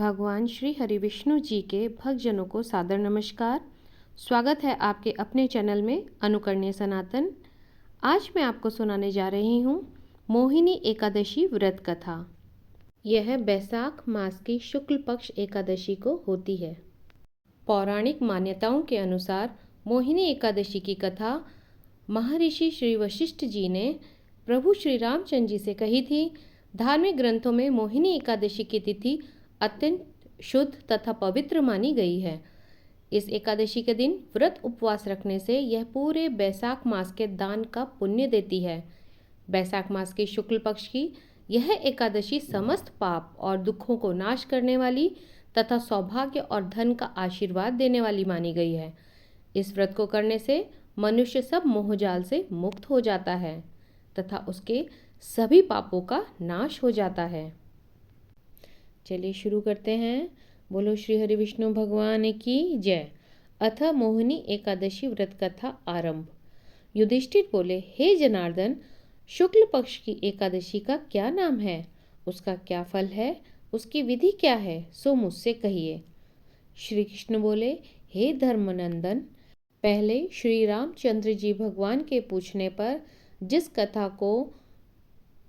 भगवान श्री हरि विष्णु जी के भक्तजनों को सादर नमस्कार। स्वागत है आपके अपने चैनल में अनुकरणीय सनातन। आज मैं आपको सुनाने जा रही हूँ मोहिनी एकादशी व्रत कथा। यह बैसाख मास की शुक्ल पक्ष एकादशी को होती है। पौराणिक मान्यताओं के अनुसार मोहिनी एकादशी की कथा महर्षि श्री वशिष्ठ जी ने प्रभु श्री रामचंद्र जी से कही थी। धार्मिक ग्रंथों में मोहिनी एकादशी की तिथि अत्यंत शुद्ध तथा पवित्र मानी गई है। इस एकादशी के दिन व्रत उपवास रखने से यह पूरे बैसाख मास के दान का पुण्य देती है। बैसाख मास के शुक्ल पक्ष की यह एकादशी समस्त पाप और दुखों को नाश करने वाली तथा सौभाग्य और धन का आशीर्वाद देने वाली मानी गई है। इस व्रत को करने से मनुष्य सब मोहजाल से मुक्त हो जाता है तथा उसके सभी पापों का नाश हो जाता है। चलिए शुरू करते हैं। बोलो श्री हरि विष्णु भगवान की जय। अथ मोहिनी एकादशी व्रत कथा आरंभ। युधिष्ठिर बोले, हे जनार्दन, शुक्ल पक्ष की एकादशी का क्या नाम है, उसका क्या फल है, उसकी विधि क्या है, सो मुझसे कहिए। श्री कृष्ण बोले, हे धर्मनंदन, पहले श्री रामचंद्र जी भगवान के पूछने पर जिस कथा को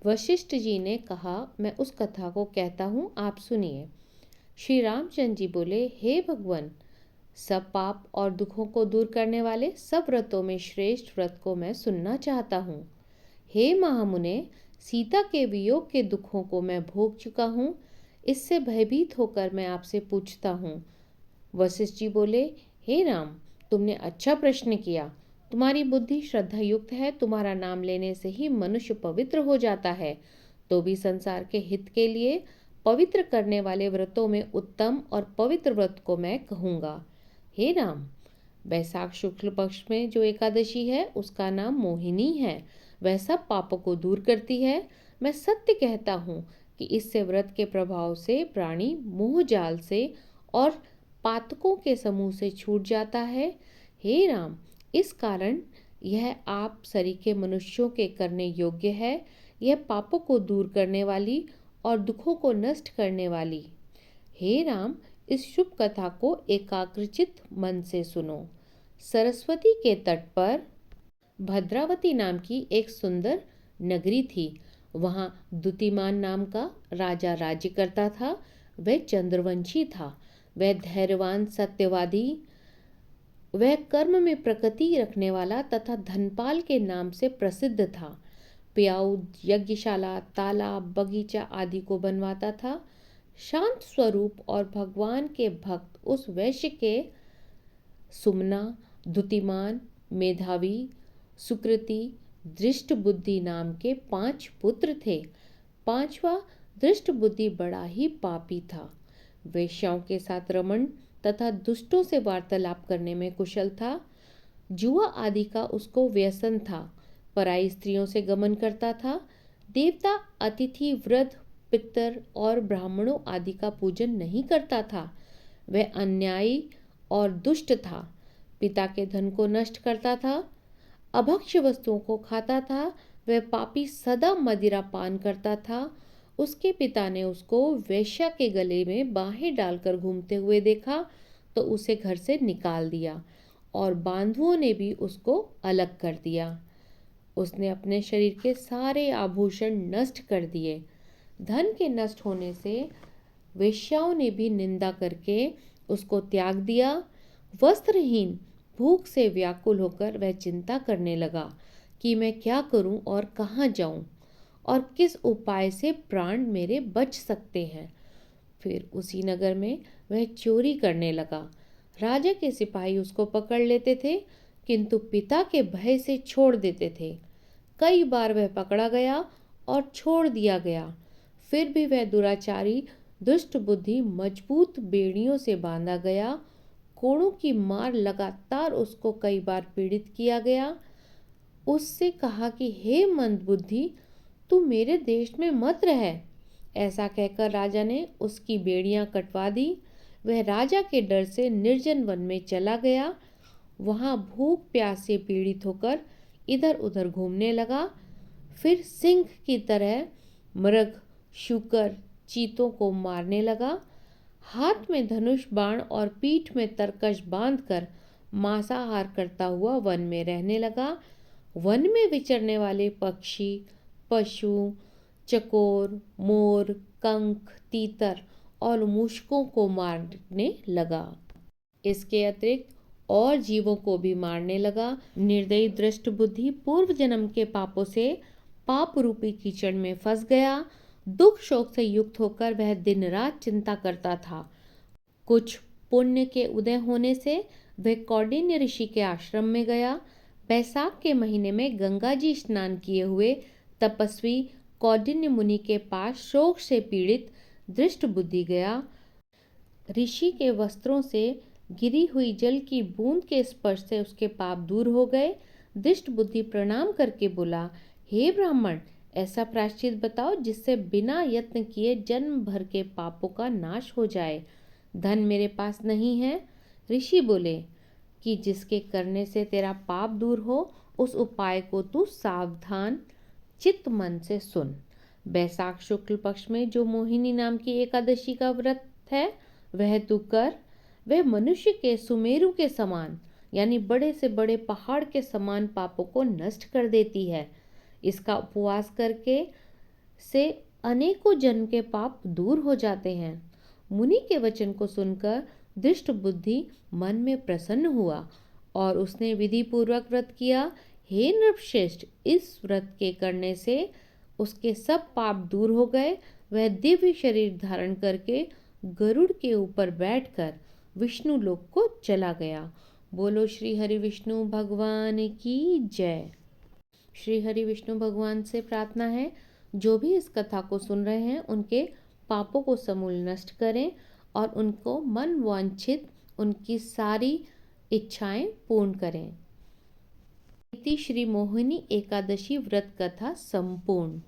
वशिष्ठ जी ने कहा, मैं उस कथा को कहता हूँ, आप सुनिए। श्री रामचंद्र जी बोले, हे भगवान, सब पाप और दुखों को दूर करने वाले सब व्रतों में श्रेष्ठ व्रत को मैं सुनना चाहता हूँ। हे महामुने, सीता के वियोग के दुखों को मैं भोग चुका हूँ, इससे भयभीत होकर मैं आपसे पूछता हूँ। वशिष्ठ जी बोले, हे राम, तुमने अच्छा प्रश्न किया। तुम्हारी बुद्धि श्रद्धा युक्त है। तुम्हारा नाम लेने से ही मनुष्य पवित्र हो जाता है। तो भी संसार के हित के लिए पवित्र करने वाले व्रतों में उत्तम और पवित्र व्रत को मैं कहूँगा। हे राम, बैसाख शुक्ल पक्ष में जो एकादशी है उसका नाम मोहिनी है। वह सब पापों को दूर करती है। मैं सत्य कहता हूँ कि इससे व्रत के प्रभाव से प्राणी मोह जाल से और पातकों के समूह से छूट जाता है। हे राम, इस कारण यह आप सरीखे मनुष्यों के करने योग्य है। यह पापों को दूर करने वाली और दुखों को नष्ट करने वाली। हे राम, इस शुभ कथा को एकाग्रचित मन से सुनो। सरस्वती के तट पर भद्रावती नाम की एक सुंदर नगरी थी। वहाँ दुतिमान नाम का राजा राज्य करता था। वह चंद्रवंशी था। वह धैर्यवान, सत्यवादी, वह कर्म में प्रकृति रखने वाला तथा धनपाल के नाम से प्रसिद्ध था। प्याऊ, यज्ञशाला, तालाब, बगीचा आदि को बनवाता था। शांत स्वरूप और भगवान के भक्त उस वैश्य के सुमना, दुतिमान, मेधावी, सुकृति, दृष्ट बुद्धि नाम के 5 पुत्र थे। 5वां दृष्ट बुद्धि बड़ा ही पापी था। वेश्याओं के साथ रमण तथा दुष्टों से वार्तालाप करने में कुशल था। जुआ आदि का उसको व्यसन था। पराई स्त्रियों से गमन करता था। देवता, अतिथि, वृद्ध, पितर और ब्राह्मणों आदि का पूजन नहीं करता था। वह अन्यायी और दुष्ट था। पिता के धन को नष्ट करता था। अभक्ष्य वस्तुओं को खाता था। वह पापी सदा मदिरा पान करता था। उसके पिता ने उसको वेश्या के गले में बाहें डालकर घूमते हुए देखा तो उसे घर से निकाल दिया और बांधुओं ने भी उसको अलग कर दिया। उसने अपने शरीर के सारे आभूषण नष्ट कर दिए। धन के नष्ट होने से वेश्याओं ने भी निंदा करके उसको त्याग दिया। वस्त्रहीन, भूख से व्याकुल होकर वह चिंता करने लगा कि मैं क्या करूं और कहाँ जाऊं और किस उपाय से प्राण मेरे बच सकते हैं। फिर उसी नगर में वह चोरी करने लगा। राजा के सिपाही उसको पकड़ लेते थे किंतु पिता के भय से छोड़ देते थे। कई बार वह पकड़ा गया और छोड़ दिया गया। फिर भी वह दुराचारी दुष्ट बुद्धि मजबूत बेड़ियों से बांधा गया। कोड़ों की मार लगातार उसको कई बार पीड़ित किया गया। उससे कहा कि हे मंदबुद्धि, तू मेरे देश में मत रह। ऐसा कहकर राजा ने उसकी बेड़ियां कटवा दी। वह राजा के डर से निर्जन वन में चला गया। वहां भूख प्यास से पीड़ित होकर इधर उधर घूमने लगा। फिर सिंह की तरह मृग, शूकर, चीतों को मारने लगा। हाथ में धनुष बाण और पीठ में तरकश बांधकर मांसाहार करता हुआ वन में रहने लगा। वन में विचरने वाले पक्षी, पशु, चकोर, मोर, कंक, तीतर और मूषकों को मारने लगा। इसके अतिरिक्त और जीवों को भी मारने लगा। निर्दयी दृष्ट बुद्धि पूर्व जन्म के पापों से पाप रूपी कीचड़ में फंस गया। दुख शोक से युक्त होकर वह दिन रात चिंता करता था। कुछ पुण्य के उदय होने से वह कौंडिन्य ऋषि के आश्रम में गया। बैसाख के महीने में गंगा जी स्नान किए हुए तपस्वी कौंडिन्य मुनि के पास शोक से पीड़ित दृष्ट बुद्धि गया। ऋषि के वस्त्रों से गिरी हुई जल की बूंद के स्पर्श से उसके पाप दूर हो गए। दृष्ट बुद्धि प्रणाम करके बोला, हे ब्राह्मण, ऐसा प्रायश्चित बताओ जिससे बिना यत्न किए जन्म भर के पापों का नाश हो जाए। धन मेरे पास नहीं है। ऋषि बोले कि जिसके करने से तेरा पाप दूर हो उस उपाय को तू सावधान चित्त मन से सुन। बैसाख शुक्ल पक्ष में जो मोहिनी नाम की एकादशी का व्रत है वह तू कर। वह मनुष्य के सुमेरु के समान यानी बड़े से बड़े पहाड़ के समान पापों को नष्ट कर देती है। इसका उपवास करके से अनेकों जन्म के पाप दूर हो जाते हैं। मुनि के वचन को सुनकर दृष्ट बुद्धि मन में प्रसन्न हुआ और उसने विधि पूर्वक व्रत किया। हे नृपश्रेष्ठ, इस व्रत के करने से उसके सब पाप दूर हो गए। वह दिव्य शरीर धारण करके गरुड़ के ऊपर बैठकर विष्णु लोक को चला गया। बोलो श्री हरि विष्णु भगवान की जय। श्री हरि विष्णु भगवान से प्रार्थना है जो भी इस कथा को सुन रहे हैं उनके पापों को समूल नष्ट करें और उनको मन वांछित उनकी सारी इच्छाएं पूर्ण करें। इति श्री मोहिनी एकादशी व्रत कथा संपूर्ण।